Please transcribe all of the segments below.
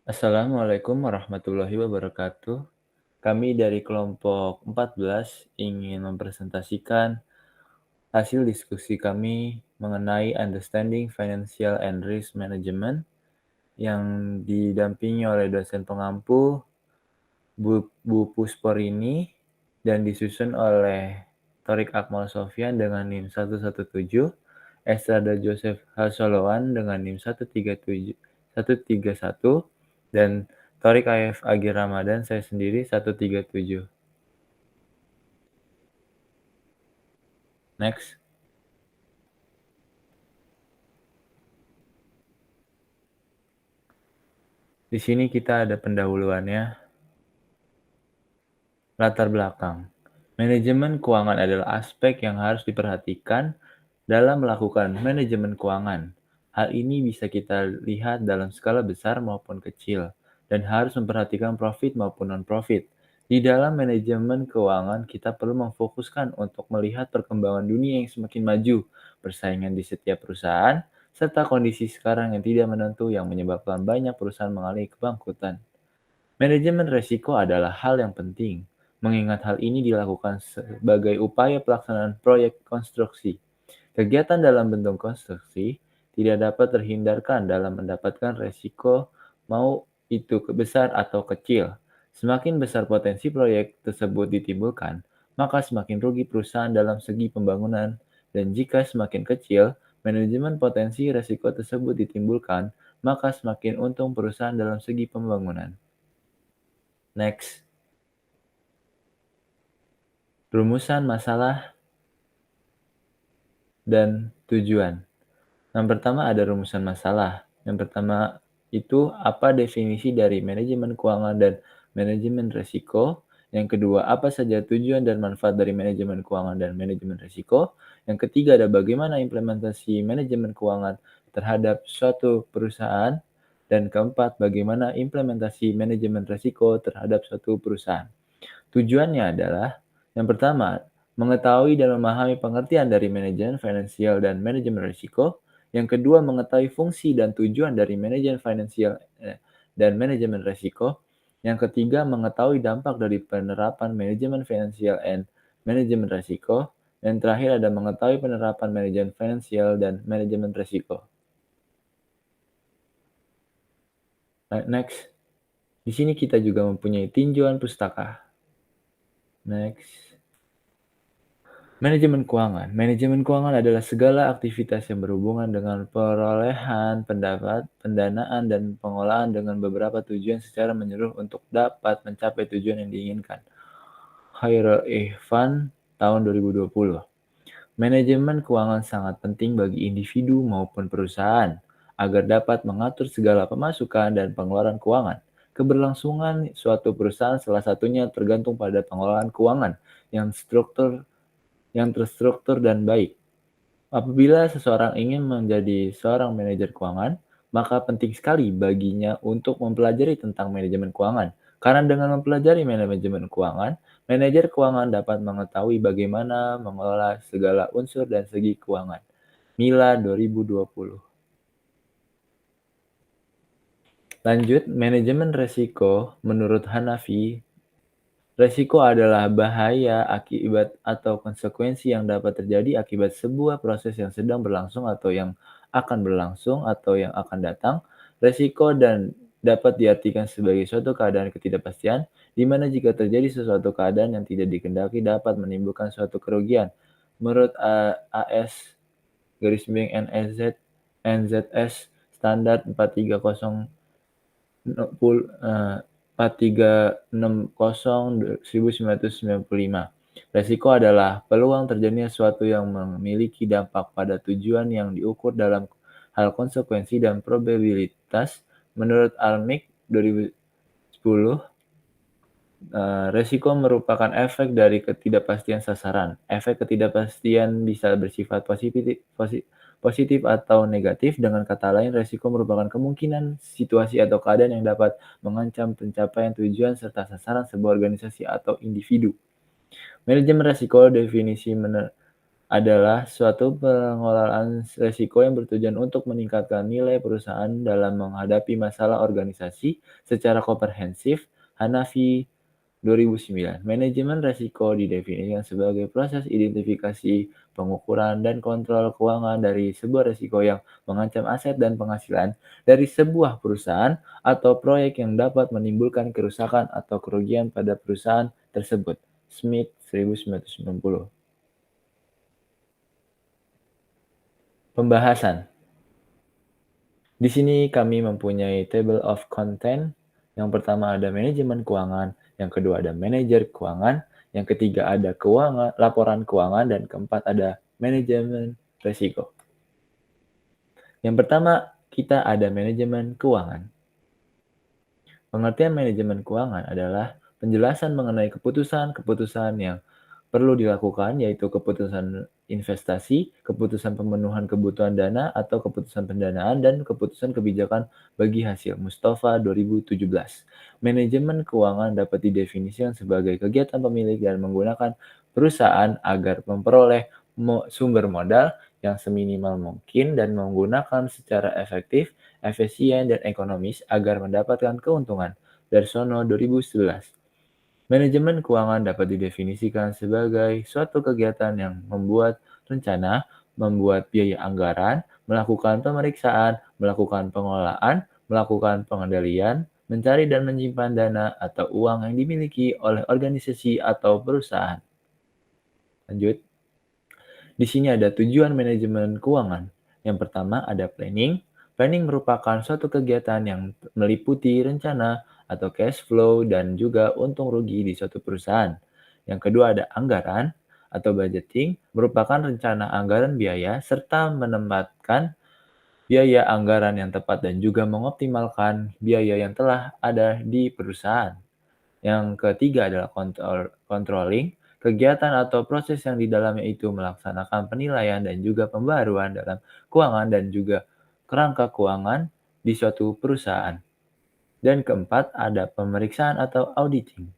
Assalamualaikum warahmatullahi wabarakatuh. Kami dari kelompok 14 ingin mempresentasikan hasil diskusi kami mengenai Understanding Financial and Risk Management yang didampingi oleh dosen pengampu Bu Pusporini dan disusun oleh Torik Akmal Sofyan dengan NIM 117, Estrada Joseph Hasoloan dengan NIM 131, dan Torik AF Agi Ramadan saya sendiri 137. Next. Di sini kita ada pendahuluannya. Latar belakang. Manajemen keuangan adalah aspek yang harus diperhatikan dalam melakukan manajemen keuangan. Hal ini bisa kita lihat dalam skala besar maupun kecil, dan harus memperhatikan profit maupun non-profit. Di dalam manajemen keuangan, kita perlu memfokuskan untuk melihat perkembangan dunia yang semakin maju, persaingan di setiap perusahaan, serta kondisi sekarang yang tidak menentu yang menyebabkan banyak perusahaan mengalami kebangkrutan. Manajemen risiko adalah hal yang penting, mengingat hal ini dilakukan sebagai upaya pelaksanaan proyek konstruksi. Kegiatan dalam bentuk konstruksi tidak dapat terhindarkan dalam mendapatkan risiko, mau itu besar atau kecil. Semakin besar potensi proyek tersebut ditimbulkan, maka semakin rugi perusahaan dalam segi pembangunan, dan jika semakin kecil manajemen potensi risiko tersebut ditimbulkan, maka semakin untung perusahaan dalam segi pembangunan. Next. Rumusan masalah dan tujuan. Yang pertama ada rumusan masalah. Yang pertama itu apa definisi dari manajemen keuangan dan manajemen risiko. Yang kedua, apa saja tujuan dan manfaat dari manajemen keuangan dan manajemen risiko. Yang ketiga ada bagaimana implementasi manajemen keuangan terhadap suatu perusahaan. Dan keempat, bagaimana implementasi manajemen risiko terhadap suatu perusahaan. Tujuannya adalah yang pertama, mengetahui dan memahami pengertian dari manajemen finansial dan manajemen risiko. Yang kedua, mengetahui fungsi dan tujuan dari manajemen finansial dan manajemen risiko. Yang ketiga, mengetahui dampak dari penerapan manajemen finansial and manajemen risiko. Dan terakhir ada mengetahui penerapan manajemen finansial dan manajemen risiko. Next. Di sini kita juga mempunyai tinjauan pustaka. Next. Manajemen keuangan. Manajemen keuangan adalah segala aktivitas yang berhubungan dengan perolehan, pendanaan, dan pengolahan dengan beberapa tujuan secara menyeluruh untuk dapat mencapai tujuan yang diinginkan. Khairul Ihsan tahun 2020. Manajemen keuangan sangat penting bagi individu maupun perusahaan agar dapat mengatur segala pemasukan dan pengeluaran keuangan. Keberlangsungan suatu perusahaan salah satunya tergantung pada pengelolaan keuangan yang terstruktur dan baik. Apabila seseorang ingin menjadi seorang manajer keuangan, maka penting sekali baginya untuk mempelajari tentang manajemen keuangan. Karena dengan mempelajari manajemen keuangan, manajer keuangan dapat mengetahui bagaimana mengelola segala unsur dan segi keuangan. Mila 2020. Lanjut, manajemen risiko menurut Hanafi. Risiko adalah bahaya akibat atau konsekuensi yang dapat terjadi akibat sebuah proses yang sedang berlangsung atau yang akan berlangsung atau yang akan datang. Risiko dan dapat diartikan sebagai suatu keadaan ketidakpastian, di mana jika terjadi sesuatu keadaan yang tidak dikehendaki dapat menimbulkan suatu kerugian. Menurut AS garis miring NZS standar 430 4360/1995. Resiko adalah peluang terjadinya sesuatu yang memiliki dampak pada tujuan yang diukur dalam hal konsekuensi dan probabilitas. Menurut Almik 2010, resiko merupakan efek dari ketidakpastian sasaran. Efek ketidakpastian bisa bersifat positif atau negatif. Dengan kata lain, resiko merupakan kemungkinan situasi atau keadaan yang dapat mengancam pencapaian tujuan serta sasaran sebuah organisasi atau individu. Manajemen resiko definisi adalah suatu pengelolaan resiko yang bertujuan untuk meningkatkan nilai perusahaan dalam menghadapi masalah organisasi secara komprehensif. Hanafi 2009. Manajemen risiko didefinisikan sebagai proses identifikasi, pengukuran, dan kontrol keuangan dari sebuah risiko yang mengancam aset dan penghasilan dari sebuah perusahaan atau proyek yang dapat menimbulkan kerusakan atau kerugian pada perusahaan tersebut. Smith 1990. Pembahasan. Di sini kami mempunyai table of content. Yang pertama ada manajemen keuangan, yang kedua ada manajer keuangan, yang ketiga ada keuangan, laporan keuangan, dan keempat ada manajemen risiko. Yang pertama, kita ada manajemen keuangan. Pengertian manajemen keuangan adalah penjelasan mengenai keputusan-keputusan yang perlu dilakukan, yaitu keputusan investasi, keputusan pemenuhan kebutuhan dana atau keputusan pendanaan, dan keputusan kebijakan bagi hasil. Mustafa 2017. Manajemen keuangan dapat didefinisikan sebagai kegiatan pemilik dan menggunakan perusahaan agar memperoleh sumber modal yang seminimal mungkin dan menggunakan secara efektif, efisien, dan ekonomis agar mendapatkan keuntungan. Darsono 2011. Manajemen keuangan dapat didefinisikan sebagai suatu kegiatan yang membuat rencana, membuat biaya anggaran, melakukan pemeriksaan, melakukan pengelolaan, melakukan pengendalian, mencari dan menyimpan dana atau uang yang dimiliki oleh organisasi atau perusahaan. Lanjut. Di sini ada tujuan manajemen keuangan. Yang pertama ada planning. Planning merupakan suatu kegiatan yang meliputi rencana atau cash flow dan juga untung rugi di suatu perusahaan. Yang kedua ada anggaran atau budgeting, merupakan rencana anggaran biaya serta menempatkan biaya anggaran yang tepat dan juga mengoptimalkan biaya yang telah ada di perusahaan. Yang ketiga adalah controlling, kegiatan atau proses yang di dalamnya itu melaksanakan penilaian dan juga pembaruan dalam keuangan dan juga kerangka keuangan di suatu perusahaan. Dan keempat ada pemeriksaan atau auditing.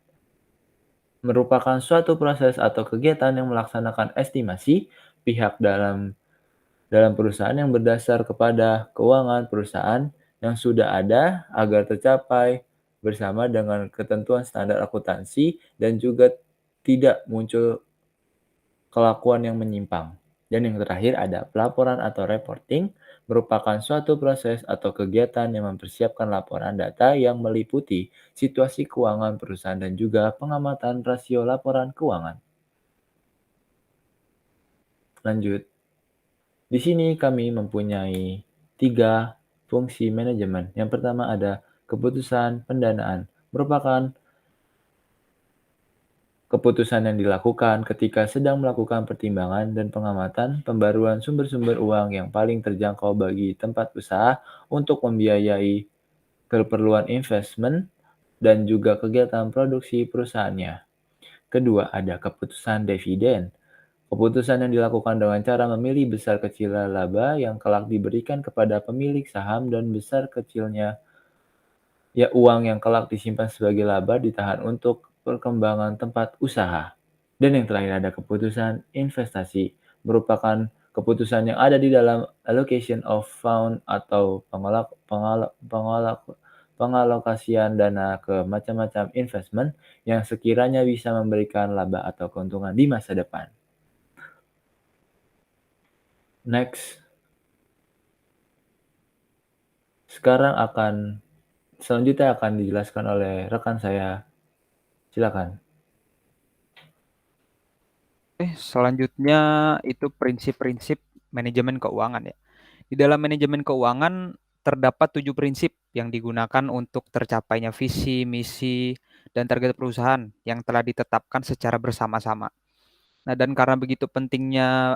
Merupakan suatu proses atau kegiatan yang melaksanakan estimasi pihak dalam perusahaan yang berdasar kepada keuangan perusahaan yang sudah ada agar tercapai bersama dengan ketentuan standar akuntansi dan juga tidak muncul kelakuan yang menyimpang. Dan yang terakhir ada pelaporan atau reporting, merupakan suatu proses atau kegiatan yang mempersiapkan laporan data yang meliputi situasi keuangan perusahaan dan juga pengamatan rasio laporan keuangan. Lanjut. Di sini kami mempunyai 3 fungsi manajemen. Yang pertama ada keputusan pendanaan, merupakan keputusan yang dilakukan ketika sedang melakukan pertimbangan dan pengamatan pembaruan sumber-sumber uang yang paling terjangkau bagi tempat usaha untuk membiayai keperluan investment dan juga kegiatan produksi perusahaannya. Kedua, ada keputusan dividen. Keputusan yang dilakukan dengan cara memilih besar kecilnya laba yang kelak diberikan kepada pemilik saham dan besar kecilnya uang yang kelak disimpan sebagai laba ditahan untuk perkembangan tempat usaha. Dan yang terakhir ada keputusan investasi, merupakan keputusan yang ada di dalam allocation of fund atau pengalokasian dana ke macam-macam investment yang sekiranya bisa memberikan laba atau keuntungan di masa depan. Next. Selanjutnya akan dijelaskan oleh rekan saya. Silakan. Selanjutnya itu prinsip-prinsip manajemen keuangan ya. Di dalam manajemen keuangan terdapat 7 prinsip yang digunakan untuk tercapainya visi, misi, dan target perusahaan yang telah ditetapkan secara bersama-sama. Nah, dan karena begitu pentingnya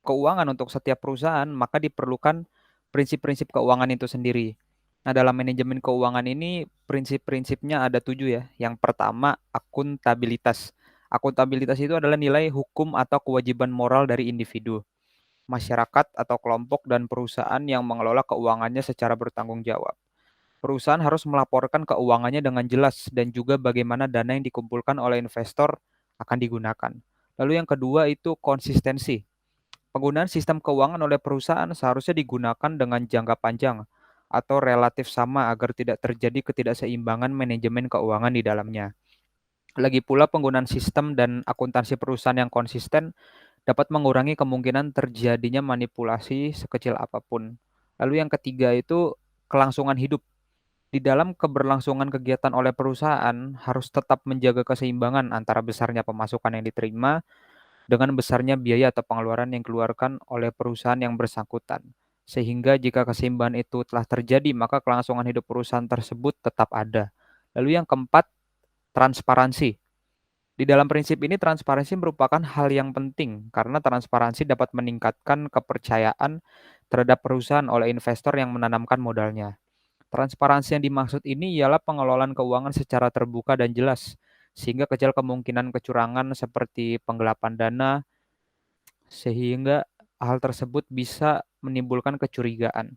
keuangan untuk setiap perusahaan, maka diperlukan prinsip-prinsip keuangan itu sendiri. Nah, dalam manajemen keuangan ini prinsip-prinsipnya ada 7 ya. Yang pertama, akuntabilitas. Akuntabilitas itu adalah nilai hukum atau kewajiban moral dari individu, masyarakat atau kelompok dan perusahaan yang mengelola keuangannya secara bertanggung jawab. Perusahaan harus melaporkan keuangannya dengan jelas dan juga bagaimana dana yang dikumpulkan oleh investor akan digunakan. Lalu yang kedua itu konsistensi. Penggunaan sistem keuangan oleh perusahaan seharusnya digunakan dengan jangka panjang atau relatif sama agar tidak terjadi ketidakseimbangan manajemen keuangan di dalamnya. Lagi pula penggunaan sistem dan akuntansi perusahaan yang konsisten dapat mengurangi kemungkinan terjadinya manipulasi sekecil apapun. Lalu yang ketiga itu kelangsungan hidup. Di dalam keberlangsungan kegiatan oleh perusahaan harus tetap menjaga keseimbangan antara besarnya pemasukan yang diterima dengan besarnya biaya atau pengeluaran yang dikeluarkan oleh perusahaan yang bersangkutan. Sehingga jika keseimbangan itu telah terjadi, maka kelangsungan hidup perusahaan tersebut tetap ada. Lalu yang keempat, transparansi. Di dalam prinsip ini, transparansi merupakan hal yang penting karena transparansi dapat meningkatkan kepercayaan terhadap perusahaan oleh investor yang menanamkan modalnya. Transparansi yang dimaksud ini ialah pengelolaan keuangan secara terbuka dan jelas, sehingga kecil kemungkinan kecurangan seperti penggelapan dana, sehingga hal tersebut bisa menimbulkan kecurigaan.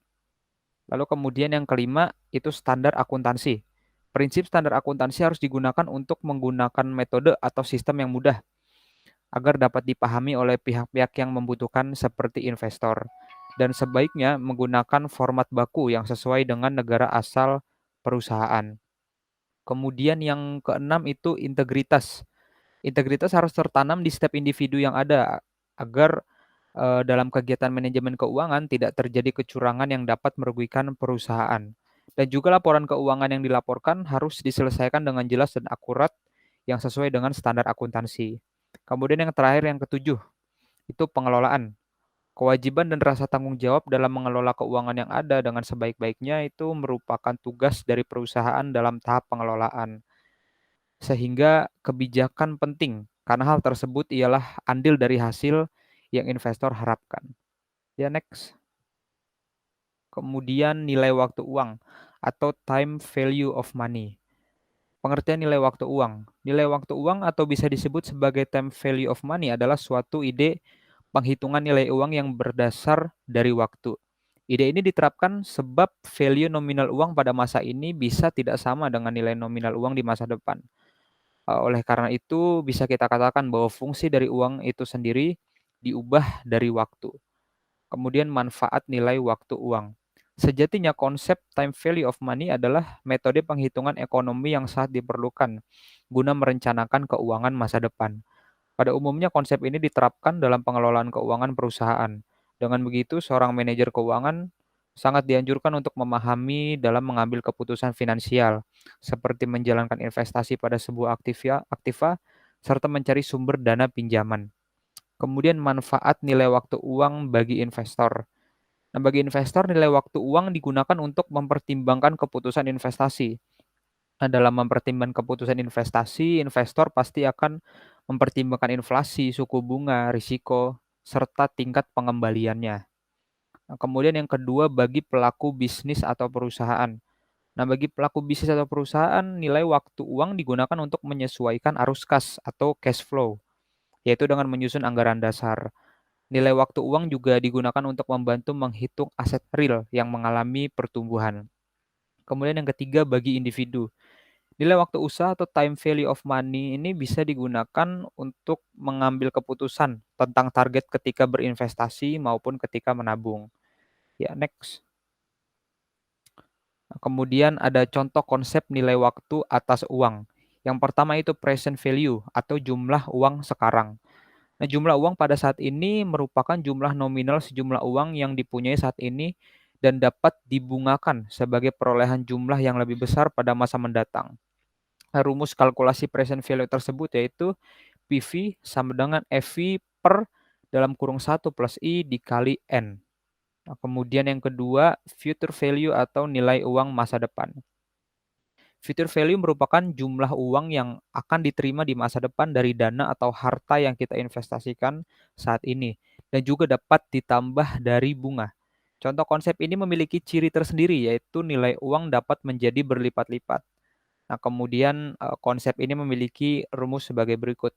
Lalu kemudian yang kelima, itu standar akuntansi. Prinsip standar akuntansi harus digunakan untuk menggunakan metode atau sistem yang mudah agar dapat dipahami oleh pihak-pihak yang membutuhkan seperti investor. Dan sebaiknya menggunakan format baku yang sesuai dengan negara asal perusahaan. Kemudian yang keenam itu integritas. Integritas harus tertanam di setiap individu yang ada agar dalam kegiatan manajemen keuangan tidak terjadi kecurangan yang dapat merugikan perusahaan. Dan juga laporan keuangan yang dilaporkan harus diselesaikan dengan jelas dan akurat yang sesuai dengan standar akuntansi. Kemudian yang terakhir yang ketujuh, itu pengelolaan. Kewajiban dan rasa tanggung jawab dalam mengelola keuangan yang ada dengan sebaik-baiknya itu merupakan tugas dari perusahaan dalam tahap pengelolaan. Sehingga kebijakan penting karena hal tersebut ialah andil dari hasil yang investor harapkan. Ya, next. Kemudian nilai waktu uang atau time value of money. Pengertian nilai waktu uang. Nilai waktu uang atau bisa disebut sebagai time value of money adalah suatu ide penghitungan nilai uang yang berdasar dari waktu. Ide ini diterapkan sebab value nominal uang pada masa ini bisa tidak sama dengan nilai nominal uang di masa depan. Oleh karena itu, bisa kita katakan bahwa fungsi dari uang itu sendiri diubah dari waktu. Kemudian manfaat nilai waktu uang. Sejatinya konsep time value of money adalah metode penghitungan ekonomi yang sangat diperlukan guna merencanakan keuangan masa depan. Pada umumnya konsep ini diterapkan dalam pengelolaan keuangan perusahaan. Dengan begitu, seorang manajer keuangan sangat dianjurkan untuk memahami dalam mengambil keputusan finansial, seperti menjalankan investasi pada sebuah aktiva, serta mencari sumber dana pinjaman. Kemudian manfaat nilai waktu uang bagi investor. Nah, bagi investor nilai waktu uang digunakan untuk mempertimbangkan keputusan investasi. Nah, dalam mempertimbangkan keputusan investasi, investor pasti akan mempertimbangkan inflasi, suku bunga, risiko, serta tingkat pengembaliannya. Nah, kemudian yang kedua bagi pelaku bisnis atau perusahaan. Nah, bagi pelaku bisnis atau perusahaan, nilai waktu uang digunakan untuk menyesuaikan arus kas atau cash flow, yaitu dengan menyusun anggaran dasar. Nilai waktu uang juga digunakan untuk membantu menghitung aset real yang mengalami pertumbuhan. Kemudian yang ketiga bagi individu. Nilai waktu usaha atau time value of money ini bisa digunakan untuk mengambil keputusan tentang target ketika berinvestasi maupun ketika menabung. Ya, next. Nah, kemudian ada contoh konsep nilai waktu atas uang. Yang pertama itu present value atau jumlah uang sekarang. Nah, jumlah uang pada saat ini merupakan jumlah nominal sejumlah uang yang dipunyai saat ini dan dapat dibungakan sebagai perolehan jumlah yang lebih besar pada masa mendatang. Nah, rumus kalkulasi present value tersebut yaitu PV sama dengan FV per dalam kurung 1 plus I dikali N. Nah, kemudian yang kedua, future value atau nilai uang masa depan. Future value merupakan jumlah uang yang akan diterima di masa depan dari dana atau harta yang kita investasikan saat ini dan juga dapat ditambah dari bunga. Contoh konsep ini memiliki ciri tersendiri yaitu nilai uang dapat menjadi berlipat-lipat. Nah, kemudian konsep ini memiliki rumus sebagai berikut.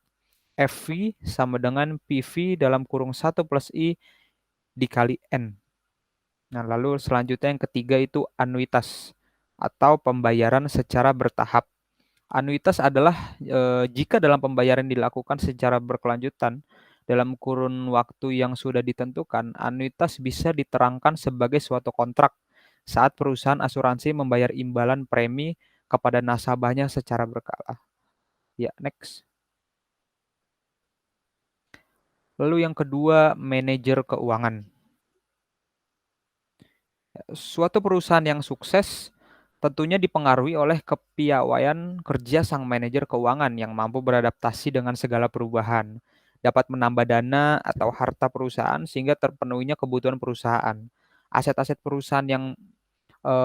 FV sama dengan PV dalam kurung 1 plus I dikali N. Nah, lalu selanjutnya yang ketiga itu anuitas atau pembayaran secara bertahap. Anuitas adalah jika dalam pembayaran dilakukan secara berkelanjutan dalam kurun waktu yang sudah ditentukan, anuitas bisa diterangkan sebagai suatu kontrak saat perusahaan asuransi membayar imbalan premi kepada nasabahnya secara berkala. Ya, next. Lalu yang kedua, manajer keuangan. Suatu perusahaan yang sukses tentunya dipengaruhi oleh kepiawaian kerja sang manajer keuangan yang mampu beradaptasi dengan segala perubahan, dapat menambah dana atau harta perusahaan sehingga terpenuhinya kebutuhan perusahaan. Aset-aset perusahaan yang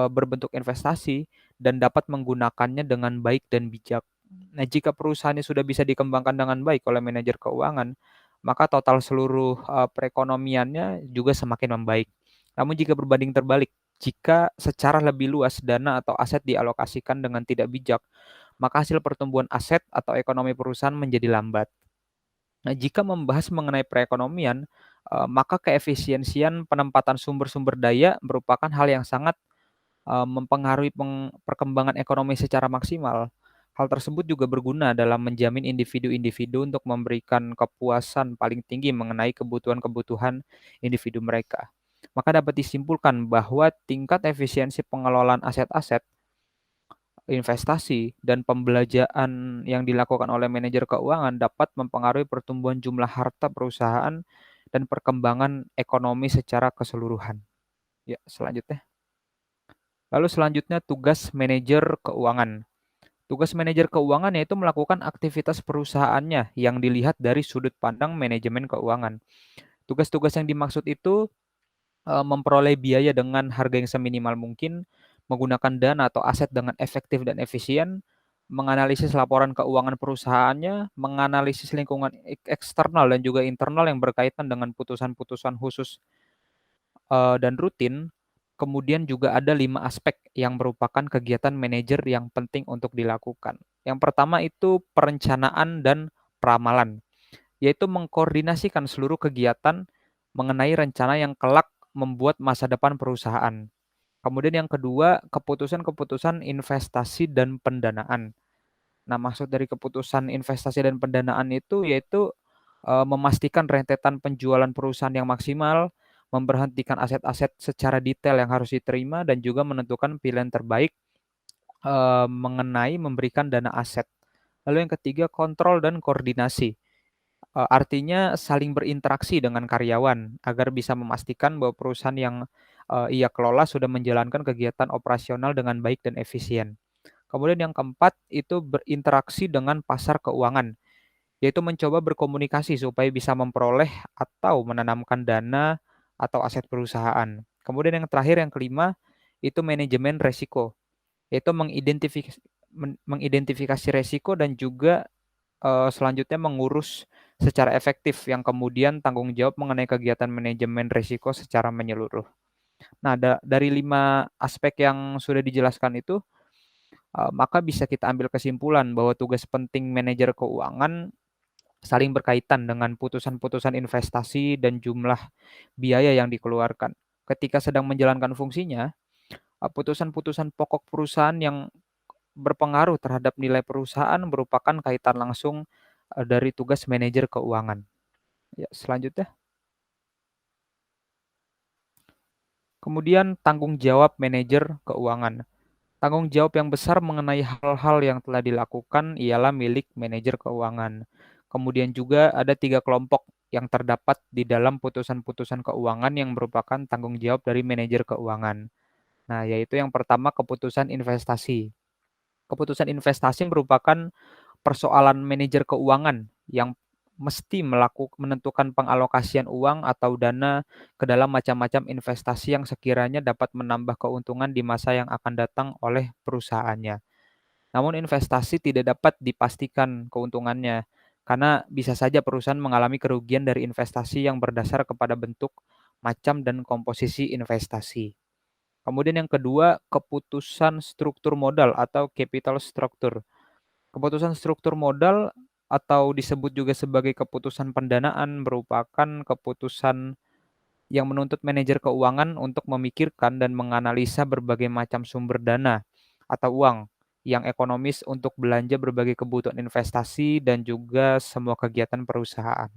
berbentuk investasi dan dapat menggunakannya dengan baik dan bijak. Nah, jika perusahaannya sudah bisa dikembangkan dengan baik oleh manajer keuangan, maka total seluruh perekonomiannya juga semakin membaik. Namun jika berbanding terbalik, jika secara lebih luas dana atau aset dialokasikan dengan tidak bijak, maka hasil pertumbuhan aset atau ekonomi perusahaan menjadi lambat. Nah, jika membahas mengenai perekonomian, maka keefisiensian penempatan sumber-sumber daya merupakan hal yang sangat mempengaruhi perkembangan ekonomi secara maksimal. Hal tersebut juga berguna dalam menjamin individu-individu untuk memberikan kepuasan paling tinggi mengenai kebutuhan-kebutuhan individu mereka. Maka dapat disimpulkan bahwa tingkat efisiensi pengelolaan aset-aset, investasi, dan pembelanjaan yang dilakukan oleh manajer keuangan dapat mempengaruhi pertumbuhan jumlah harta perusahaan dan perkembangan ekonomi secara keseluruhan. Ya, selanjutnya. Lalu selanjutnya tugas manajer keuangan. Tugas manajer keuangan yaitu melakukan aktivitas perusahaannya yang dilihat dari sudut pandang manajemen keuangan. Tugas-tugas yang dimaksud itu memperoleh biaya dengan harga yang seminimal mungkin, menggunakan dana atau aset dengan efektif dan efisien, menganalisis laporan keuangan perusahaannya, menganalisis lingkungan eksternal dan juga internal yang berkaitan dengan putusan-putusan khusus dan rutin. Kemudian juga ada 5 aspek yang merupakan kegiatan manajer yang penting untuk dilakukan. Yang pertama itu perencanaan dan peramalan, yaitu mengkoordinasikan seluruh kegiatan mengenai rencana yang kelak membuat masa depan perusahaan. Kemudian yang kedua, keputusan-keputusan investasi dan pendanaan. Nah, maksud dari keputusan investasi dan pendanaan itu yaitu memastikan rentetan penjualan perusahaan yang maksimal, memberhentikan aset-aset secara detail yang harus diterima, dan juga menentukan pilihan terbaik mengenai memberikan dana aset. Lalu yang ketiga, kontrol dan koordinasi. Artinya saling berinteraksi dengan karyawan agar bisa memastikan bahwa perusahaan yang ia kelola sudah menjalankan kegiatan operasional dengan baik dan efisien. Kemudian yang keempat itu berinteraksi dengan pasar keuangan, yaitu mencoba berkomunikasi supaya bisa memperoleh atau menanamkan dana atau aset perusahaan. Kemudian yang terakhir, yang kelima, itu manajemen resiko, yaitu mengidentifikasi resiko dan juga selanjutnya mengurus secara efektif yang kemudian tanggung jawab mengenai kegiatan manajemen resiko secara menyeluruh. Nah, dari 5 aspek yang sudah dijelaskan itu, maka bisa kita ambil kesimpulan bahwa tugas penting manajer keuangan saling berkaitan dengan putusan-putusan investasi dan jumlah biaya yang dikeluarkan. Ketika sedang menjalankan fungsinya, putusan-putusan pokok perusahaan yang berpengaruh terhadap nilai perusahaan merupakan kaitan langsung dari tugas manajer keuangan. Ya, selanjutnya. Kemudian tanggung jawab manajer keuangan. Tanggung jawab yang besar mengenai hal-hal yang telah dilakukan ialah milik manajer keuangan. Kemudian juga ada 3 kelompok yang terdapat di dalam putusan-putusan keuangan yang merupakan tanggung jawab dari manajer keuangan. Nah, yaitu yang pertama keputusan investasi. Keputusan investasi merupakan persoalan manajer keuangan yang mesti menentukan pengalokasian uang atau dana ke dalam macam-macam investasi yang sekiranya dapat menambah keuntungan di masa yang akan datang oleh perusahaannya. Namun investasi tidak dapat dipastikan keuntungannya, karena bisa saja perusahaan mengalami kerugian dari investasi yang berdasar kepada bentuk, macam, dan komposisi investasi. Kemudian yang kedua, keputusan struktur modal atau capital structure. Keputusan struktur modal atau disebut juga sebagai keputusan pendanaan merupakan keputusan yang menuntut manajer keuangan untuk memikirkan dan menganalisa berbagai macam sumber dana atau uang yang ekonomis untuk belanja berbagai kebutuhan investasi dan juga semua kegiatan perusahaan.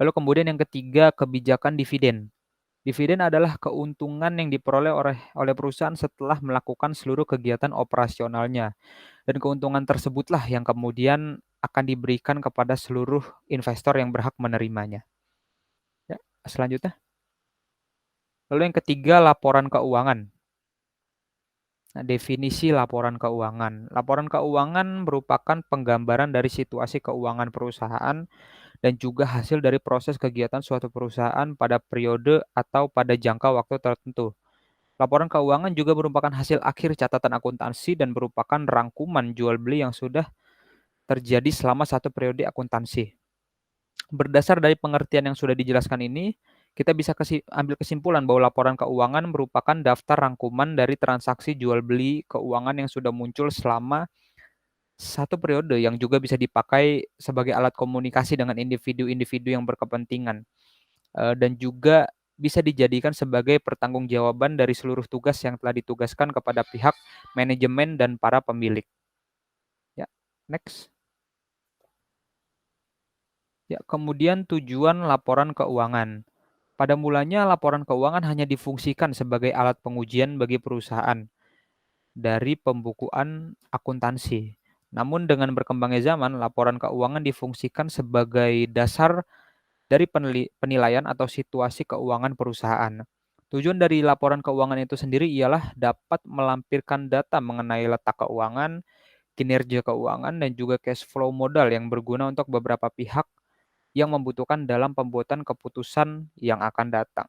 Lalu kemudian yang ketiga, kebijakan dividen. Dividen adalah keuntungan yang diperoleh oleh perusahaan setelah melakukan seluruh kegiatan operasionalnya, dan keuntungan tersebutlah yang kemudian akan diberikan kepada seluruh investor yang berhak menerimanya. Ya, selanjutnya. Lalu yang ketiga, laporan keuangan. Nah, definisi laporan keuangan. Laporan keuangan merupakan penggambaran dari situasi keuangan perusahaan dan juga hasil dari proses kegiatan suatu perusahaan pada periode atau pada jangka waktu tertentu. Laporan keuangan juga merupakan hasil akhir catatan akuntansi dan merupakan rangkuman jual beli yang sudah terjadi selama satu periode akuntansi. Berdasar dari pengertian yang sudah dijelaskan ini, kita bisa ambil kesimpulan bahwa laporan keuangan merupakan daftar rangkuman dari transaksi jual beli keuangan yang sudah muncul selama satu periode, yang juga bisa dipakai sebagai alat komunikasi dengan individu-individu yang berkepentingan, dan juga bisa dijadikan sebagai pertanggungjawaban dari seluruh tugas yang telah ditugaskan kepada pihak manajemen dan para pemilik. Ya, next. Ya, kemudian tujuan laporan keuangan. Pada mulanya, laporan keuangan hanya difungsikan sebagai alat pengujian bagi perusahaan dari pembukuan akuntansi. Namun dengan berkembangnya zaman, laporan keuangan difungsikan sebagai dasar dari penilaian atau situasi keuangan perusahaan. Tujuan dari laporan keuangan itu sendiri ialah dapat melampirkan data mengenai letak keuangan, kinerja keuangan, dan juga cash flow modal yang berguna untuk beberapa pihak yang membutuhkan dalam pembuatan keputusan yang akan datang.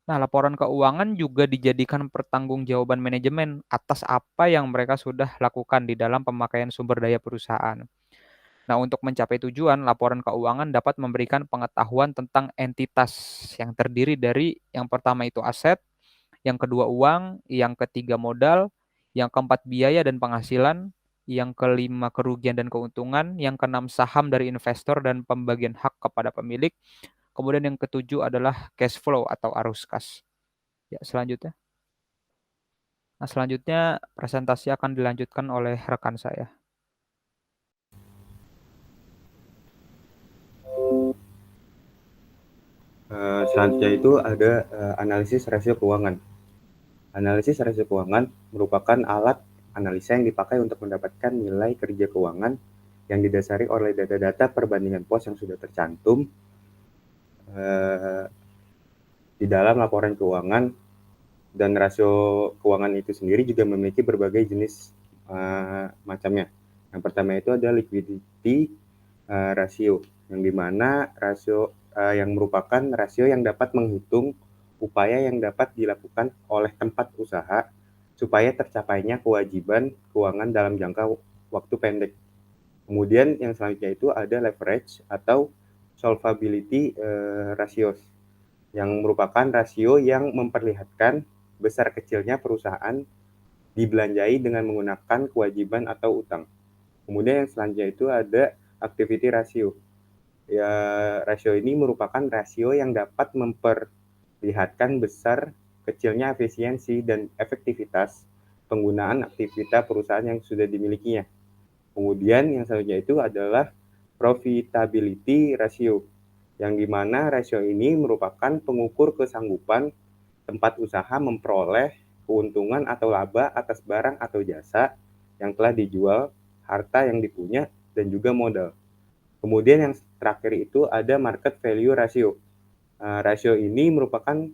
Nah, laporan keuangan juga dijadikan pertanggungjawaban manajemen atas apa yang mereka sudah lakukan di dalam pemakaian sumber daya perusahaan. Nah, untuk mencapai tujuan, laporan keuangan dapat memberikan pengetahuan tentang entitas yang terdiri dari yang pertama itu aset, yang kedua uang, yang ketiga modal, yang keempat biaya dan penghasilan, yang kelima kerugian dan keuntungan, yang keenam saham dari investor dan pembagian hak kepada pemilik, kemudian yang ketujuh adalah cash flow atau arus kas. Ya, selanjutnya. Nah, selanjutnya presentasi akan dilanjutkan oleh rekan saya. Selanjutnya itu ada analisis rasio keuangan. Analisis rasio keuangan merupakan alat analisa yang dipakai untuk mendapatkan nilai kerja keuangan yang didasari oleh data-data perbandingan pos yang sudah tercantum di dalam laporan keuangan, dan rasio keuangan itu sendiri juga memiliki berbagai jenis macamnya. Yang pertama itu ada liquidity ratio, yang dimana rasio yang merupakan rasio yang dapat menghitung upaya yang dapat dilakukan oleh tempat usaha supaya tercapainya kewajiban keuangan dalam jangka waktu pendek. Kemudian yang selanjutnya itu ada leverage atau solvability ratios, yang merupakan rasio yang memperlihatkan besar kecilnya perusahaan dibelanjai dengan menggunakan kewajiban atau utang. Kemudian yang selanjutnya itu ada activity ratio. Ya, rasio ini merupakan rasio yang dapat memperlihatkan besar kecilnya efisiensi dan efektivitas penggunaan aktivitas perusahaan yang sudah dimilikinya. Kemudian yang selanjutnya itu adalah profitability ratio, yang dimana rasio ini merupakan pengukur kesanggupan tempat usaha memperoleh keuntungan atau laba atas barang atau jasa yang telah dijual, harta yang dipunya, dan juga modal. Kemudian yang terakhir itu ada market value ratio. Rasio ini merupakan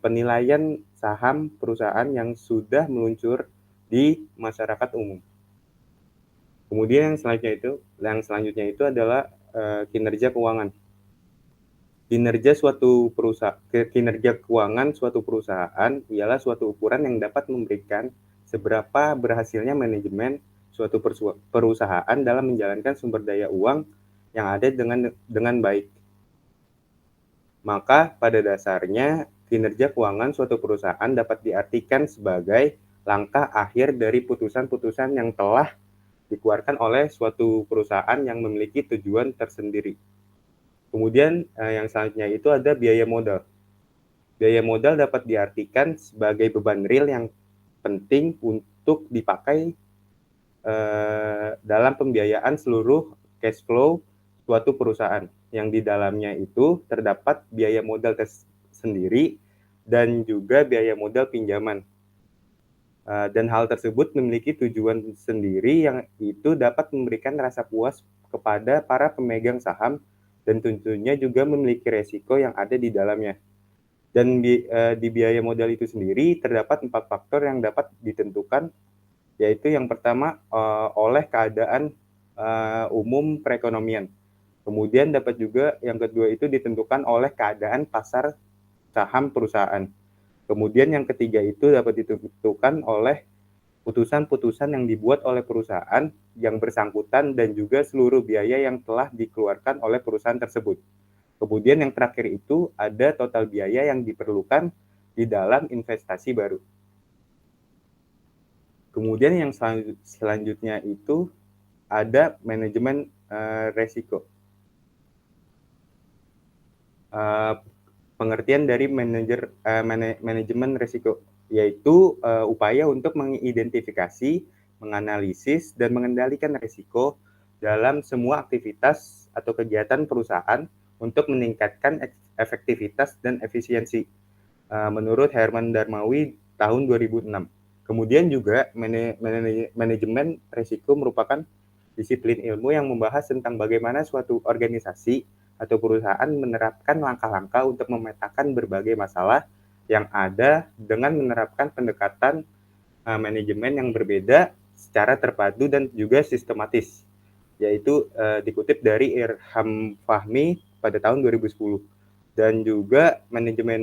penilaian saham perusahaan yang sudah meluncur di masyarakat umum. Kemudian yang selanjutnya itu adalah kinerja keuangan. Kinerja keuangan suatu perusahaan ialah suatu ukuran yang dapat memberikan seberapa berhasilnya manajemen suatu perusahaan dalam menjalankan sumber daya uang yang ada dengan baik. Maka pada dasarnya kinerja keuangan suatu perusahaan dapat diartikan sebagai langkah akhir dari putusan-putusan yang telah dikeluarkan oleh suatu perusahaan yang memiliki tujuan tersendiri. Kemudian yang selanjutnya itu ada biaya modal. Biaya modal dapat diartikan sebagai beban real yang penting untuk dipakai dalam pembiayaan seluruh cash flow suatu perusahaan, yang di dalamnya itu terdapat biaya modal tersendiri dan juga biaya modal pinjaman. Dan hal tersebut memiliki tujuan sendiri yang itu dapat memberikan rasa puas kepada para pemegang saham dan tentunya juga memiliki resiko yang ada di dalamnya. Dan di biaya modal itu sendiri terdapat 4 faktor yang dapat ditentukan, yaitu yang pertama oleh keadaan umum perekonomian. Kemudian dapat juga yang kedua itu ditentukan oleh keadaan pasar saham perusahaan. Kemudian yang ketiga itu dapat ditentukan oleh putusan-putusan yang dibuat oleh perusahaan yang bersangkutan dan juga seluruh biaya yang telah dikeluarkan oleh perusahaan tersebut. Kemudian yang terakhir itu ada total biaya yang diperlukan di dalam investasi baru. Kemudian yang selanjutnya itu ada manajemen resiko. Pengertian dari manajemen resiko, yaitu upaya untuk mengidentifikasi, menganalisis, dan mengendalikan risiko dalam semua aktivitas atau kegiatan perusahaan untuk meningkatkan efektivitas dan efisiensi, menurut Herman Darmawi tahun 2006. Kemudian juga manajemen risiko merupakan disiplin ilmu yang membahas tentang bagaimana suatu organisasi atau perusahaan menerapkan langkah-langkah untuk memetakan berbagai masalah yang ada dengan menerapkan pendekatan manajemen yang berbeda secara terpadu dan juga sistematis, yaitu dikutip dari Irham Fahmi pada tahun 2010. Dan juga manajemen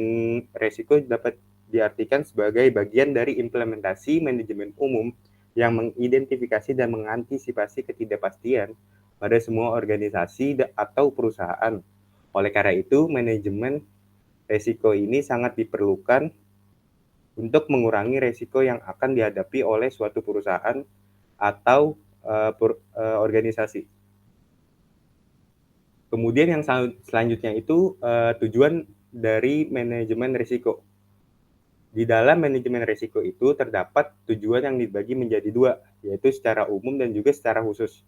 risiko dapat diartikan sebagai bagian dari implementasi manajemen umum yang mengidentifikasi dan mengantisipasi ketidakpastian pada semua organisasi atau perusahaan. Oleh karena itu, manajemen risiko ini sangat diperlukan untuk mengurangi risiko yang akan dihadapi oleh suatu perusahaan atau organisasi. Kemudian yang selanjutnya itu tujuan dari manajemen risiko. Di dalam manajemen risiko itu terdapat tujuan yang dibagi menjadi dua, yaitu secara umum dan juga secara khusus.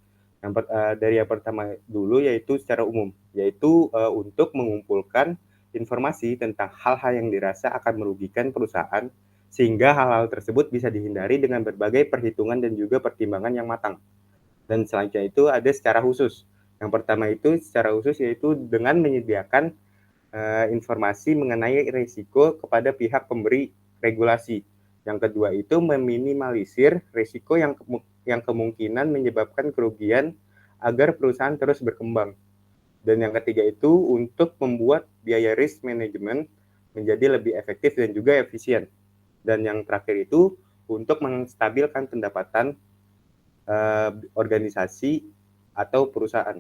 Dari yang pertama dulu yaitu secara umum, yaitu untuk mengumpulkan informasi tentang hal-hal yang dirasa akan merugikan perusahaan, sehingga hal-hal tersebut bisa dihindari dengan berbagai perhitungan dan juga pertimbangan yang matang. Dan selanjutnya itu ada secara khusus. Yang pertama itu secara khusus yaitu dengan menyediakan informasi mengenai risiko kepada pihak pemberi regulasi. Yang kedua itu meminimalisir risiko yang kemungkinan menyebabkan kerugian agar perusahaan terus berkembang. Dan yang ketiga itu untuk membuat biaya risk management menjadi lebih efektif dan juga efisien. Dan yang terakhir itu untuk menstabilkan pendapatan organisasi atau perusahaan.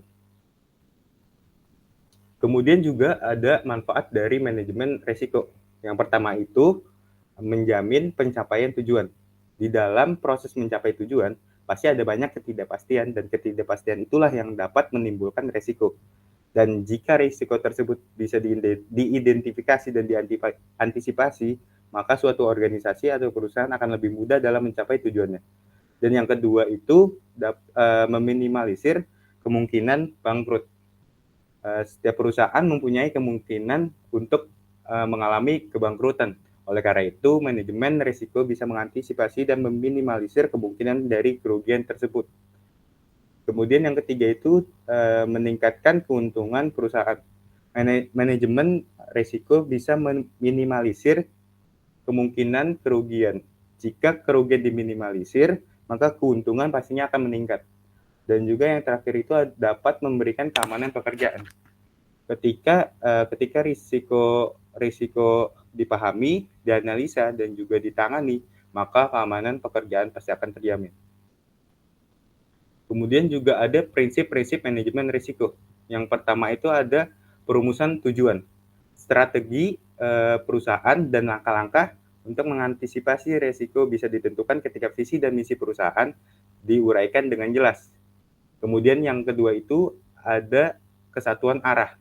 Kemudian juga ada manfaat dari manajemen risiko. Yang pertama itu menjamin pencapaian tujuan. Di dalam proses mencapai tujuan, pasti ada banyak ketidakpastian, dan ketidakpastian itulah yang dapat menimbulkan risiko. Dan jika risiko tersebut bisa diidentifikasi dan diantisipasi, maka suatu organisasi atau perusahaan akan lebih mudah dalam mencapai tujuannya. Dan yang kedua itu meminimalisir kemungkinan bangkrut. Setiap perusahaan mempunyai kemungkinan untuk mengalami kebangkrutan. Oleh karena itu, manajemen risiko bisa mengantisipasi dan meminimalisir kemungkinan dari kerugian tersebut. Kemudian yang ketiga itu meningkatkan keuntungan perusahaan. Manajemen risiko bisa meminimalisir kemungkinan kerugian. Jika kerugian diminimalisir, maka keuntungan pastinya akan meningkat. Dan juga yang terakhir itu dapat memberikan keamanan pekerjaan. Ketika risiko dipahami, dianalisa, dan juga ditangani, maka keamanan pekerjaan pasti akan terjamin. Kemudian juga ada prinsip-prinsip manajemen risiko. Yang pertama itu ada perumusan tujuan, strategi perusahaan, dan langkah-langkah untuk mengantisipasi risiko bisa ditentukan ketika visi dan misi perusahaan diuraikan dengan jelas. Kemudian yang kedua itu ada kesatuan arah,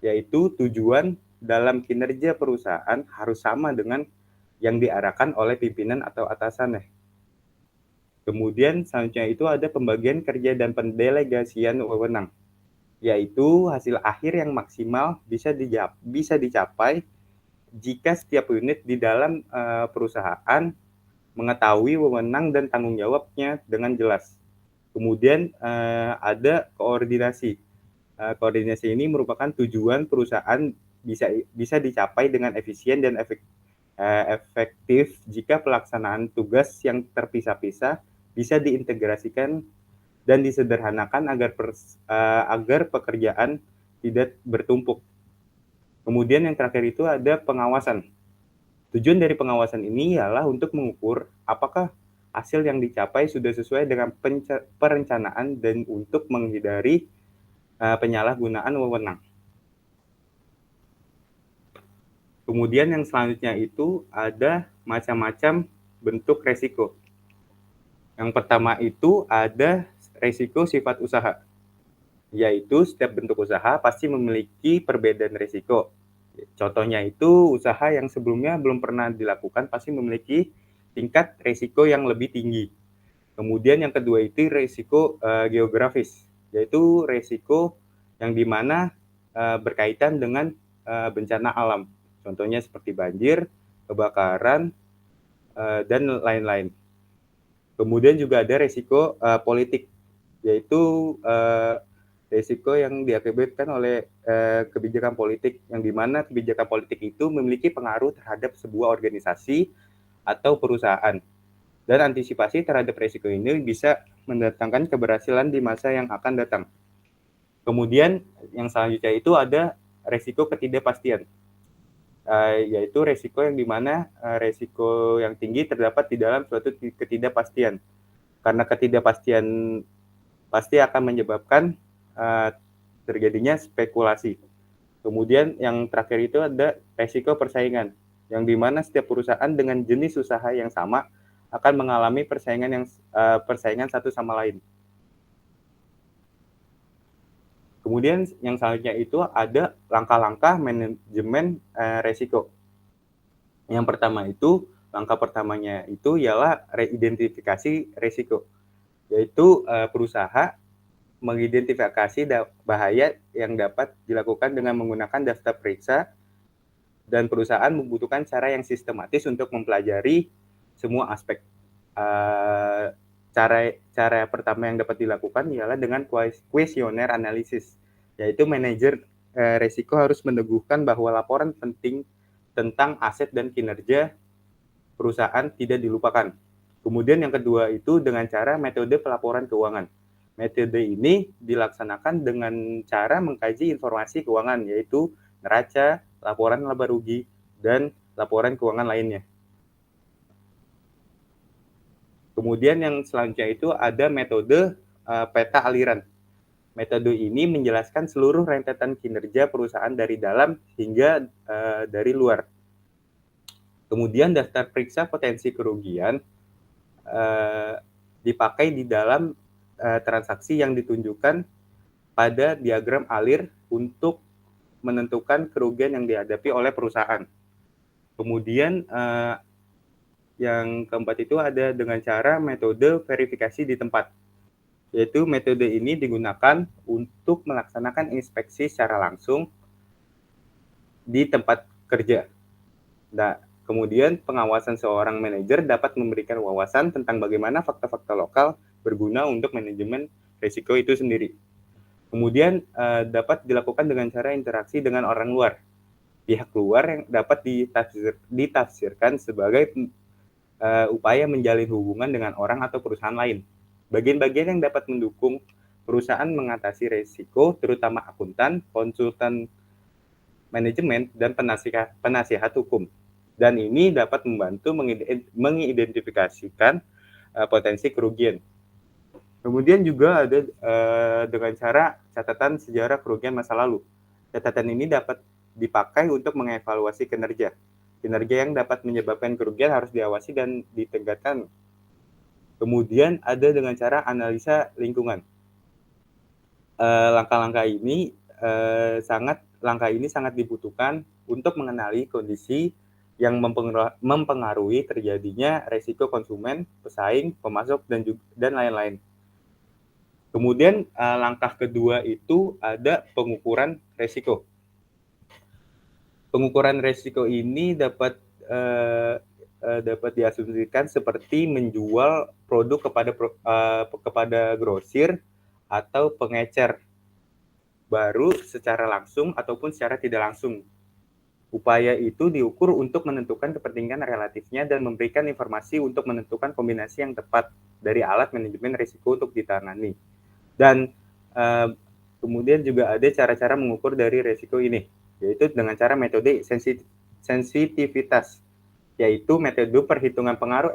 yaitu tujuan dalam kinerja perusahaan harus sama dengan yang diarahkan oleh pimpinan atau atasannya. Kemudian selanjutnya itu ada pembagian kerja dan pendelegasian wewenang. yaitu hasil akhir yang maksimal bisa dicapai jika setiap unit di dalam perusahaan mengetahui wewenang dan tanggung jawabnya dengan jelas. Kemudian ada koordinasi. Koordinasi ini merupakan tujuan perusahaan bisa dicapai dengan efisien dan efektif jika pelaksanaan tugas yang terpisah-pisah bisa diintegrasikan dan disederhanakan agar pekerjaan tidak bertumpuk. Kemudian yang terakhir itu ada pengawasan. Tujuan dari pengawasan ini ialah untuk mengukur apakah hasil yang dicapai sudah sesuai dengan perencanaan dan untuk menghindari penyalahgunaan wewenang. Kemudian yang selanjutnya itu ada macam-macam bentuk resiko. Yang pertama itu ada resiko sifat usaha, yaitu setiap bentuk usaha pasti memiliki perbedaan resiko. Contohnya itu usaha yang sebelumnya belum pernah dilakukan pasti memiliki tingkat resiko yang lebih tinggi. Kemudian yang kedua itu resiko geografis, yaitu resiko yang dimana berkaitan dengan bencana alam. Contohnya seperti banjir, kebakaran, dan lain-lain. Kemudian juga ada resiko politik, yaitu resiko yang diakibatkan oleh kebijakan politik, yang dimana kebijakan politik itu memiliki pengaruh terhadap sebuah organisasi atau perusahaan. Dan antisipasi terhadap resiko ini bisa mendatangkan keberhasilan di masa yang akan datang. Kemudian yang selanjutnya itu ada resiko ketidakpastian, yaitu resiko yang dimana resiko yang tinggi terdapat di dalam suatu ketidakpastian. Karena ketidakpastian pasti akan menyebabkan terjadinya spekulasi. Kemudian yang terakhir itu ada resiko persaingan, yang dimana setiap perusahaan dengan jenis usaha yang sama akan mengalami persaingan satu sama lain. Kemudian yang selanjutnya itu ada langkah-langkah manajemen resiko. Yang pertama itu, langkah pertamanya itu ialah reidentifikasi resiko, yaitu perusahaan mengidentifikasi bahaya yang dapat dilakukan dengan menggunakan daftar periksa, dan perusahaan membutuhkan cara yang sistematis untuk mempelajari semua aspek. Cara pertama yang dapat dilakukan ialah dengan kuesioner analisis, yaitu manajer resiko harus meneguhkan bahwa laporan penting tentang aset dan kinerja perusahaan tidak dilupakan. Kemudian yang kedua itu dengan cara metode pelaporan keuangan. Metode ini dilaksanakan dengan cara mengkaji informasi keuangan, yaitu neraca, laporan laba rugi, dan laporan keuangan lainnya. Kemudian yang selanjutnya itu ada metode peta aliran. Metode ini menjelaskan seluruh rentetan kinerja perusahaan dari dalam hingga dari luar. Kemudian daftar periksa potensi kerugian dipakai di dalam transaksi yang ditunjukkan pada diagram alir untuk menentukan kerugian yang dihadapi oleh perusahaan. Kemudian yang keempat itu ada dengan cara metode verifikasi di tempat, yaitu metode ini digunakan untuk melaksanakan inspeksi secara langsung di tempat kerja. Nah, kemudian pengawasan seorang manajer dapat memberikan wawasan tentang bagaimana fakta-fakta lokal berguna untuk manajemen risiko itu sendiri. Kemudian dapat dilakukan dengan cara interaksi dengan orang luar. Pihak luar yang dapat ditafsirkan sebagai upaya menjalin hubungan dengan orang atau perusahaan lain. Bagian-bagian yang dapat mendukung perusahaan mengatasi risiko, terutama akuntan, konsultan manajemen, dan penasihat hukum. Dan ini dapat membantu mengidentifikasikan potensi kerugian. Kemudian juga ada dengan cara catatan sejarah kerugian masa lalu. Catatan ini dapat dipakai untuk mengevaluasi kinerja. Kinerja yang dapat menyebabkan kerugian harus diawasi dan ditingkatkan. Kemudian ada dengan cara analisa lingkungan. Langkah ini sangat dibutuhkan untuk mengenali kondisi yang mempengaruhi terjadinya resiko konsumen, pesaing, pemasok, dan lain-lain. Kemudian langkah kedua itu ada pengukuran resiko. Pengukuran resiko ini dapat diasumsikan seperti menjual produk kepada grosir atau pengecer baru secara langsung ataupun secara tidak langsung. Upaya itu diukur untuk menentukan kepentingan relatifnya dan memberikan informasi untuk menentukan kombinasi yang tepat dari alat manajemen risiko untuk ditangani. Dan kemudian juga ada cara-cara mengukur dari risiko ini, yaitu dengan cara metode sensitivitas, yaitu metode perhitungan pengaruh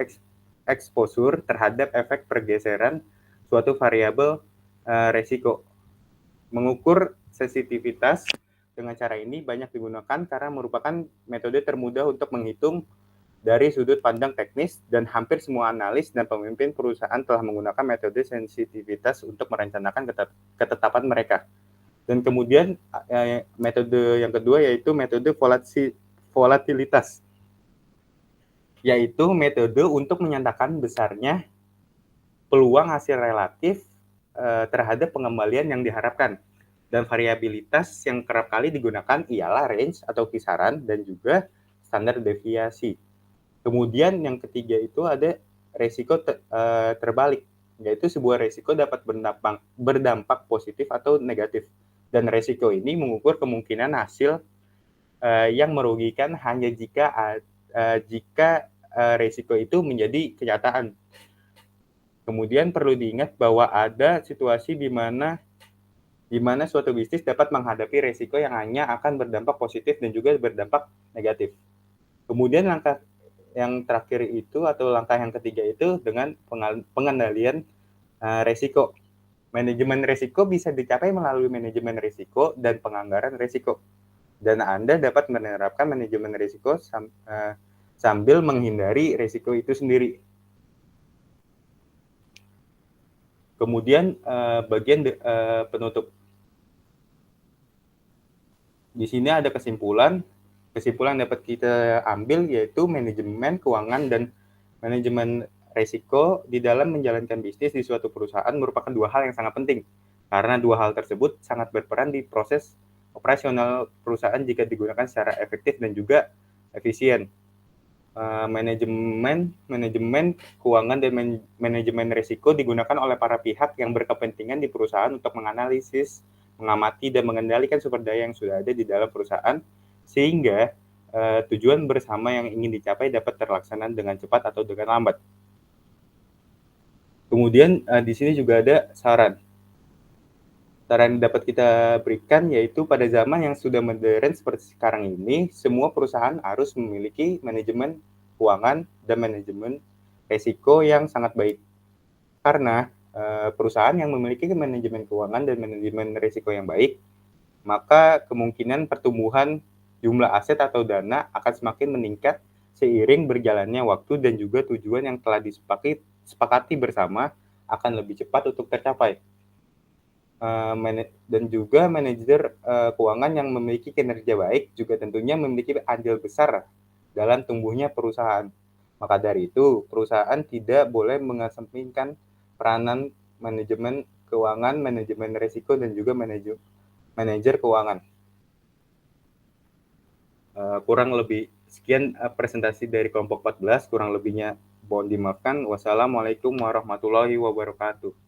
exposure terhadap efek pergeseran suatu variabel risiko. Mengukur sensitivitas dengan cara ini banyak digunakan karena merupakan metode termudah untuk menghitung dari sudut pandang teknis, dan hampir semua analis dan pemimpin perusahaan telah menggunakan metode sensitivitas untuk merencanakan ketetapan mereka. Dan kemudian metode yang kedua yaitu metode volatilitas, yaitu metode untuk menyatakan besarnya peluang hasil relatif terhadap pengembalian yang diharapkan. Dan variabilitas yang kerap kali digunakan ialah range atau kisaran dan juga standar deviasi. Kemudian yang ketiga itu ada resiko terbalik, yaitu sebuah resiko dapat berdampak positif atau negatif. Dan resiko ini mengukur kemungkinan hasil yang merugikan hanya jika resiko itu menjadi kenyataan. Kemudian perlu diingat bahwa ada situasi di mana suatu bisnis dapat menghadapi resiko yang hanya akan berdampak positif dan juga berdampak negatif. Kemudian langkah yang terakhir itu atau langkah yang ketiga itu dengan pengendalian resiko. Manajemen resiko bisa dicapai melalui manajemen resiko dan penganggaran resiko. Dan Anda dapat menerapkan manajemen resiko sambil menghindari resiko itu sendiri. Kemudian bagian penutup. Di sini ada kesimpulan yang dapat kita ambil, yaitu manajemen keuangan dan manajemen resiko di dalam menjalankan bisnis di suatu perusahaan merupakan dua hal yang sangat penting, karena dua hal tersebut sangat berperan di proses operasional perusahaan jika digunakan secara efektif dan juga efisien. Manajemen keuangan dan manajemen risiko digunakan oleh para pihak yang berkepentingan di perusahaan untuk menganalisis, mengamati, dan mengendalikan sumber daya yang sudah ada di dalam perusahaan, sehingga tujuan bersama yang ingin dicapai dapat terlaksana dengan cepat atau dengan lambat. Kemudian di sini juga ada saran yang dapat kita berikan, yaitu pada zaman yang sudah modern seperti sekarang ini, semua perusahaan harus memiliki manajemen keuangan dan manajemen risiko yang sangat baik. Karena perusahaan yang memiliki manajemen keuangan dan manajemen risiko yang baik, maka kemungkinan pertumbuhan jumlah aset atau dana akan semakin meningkat seiring berjalannya waktu, dan juga tujuan yang telah disepakati bersama akan lebih cepat untuk tercapai. Dan juga manajer keuangan yang memiliki kinerja baik juga tentunya memiliki andil besar dalam tumbuhnya perusahaan. Maka dari itu, perusahaan tidak boleh mengesampingkan peranan manajemen keuangan, manajemen risiko, dan juga manajer keuangan. Kurang lebih sekian presentasi dari kelompok 14, kurang lebihnya mohon dimaafkan. Wassalamualaikum warahmatullahi wabarakatuh.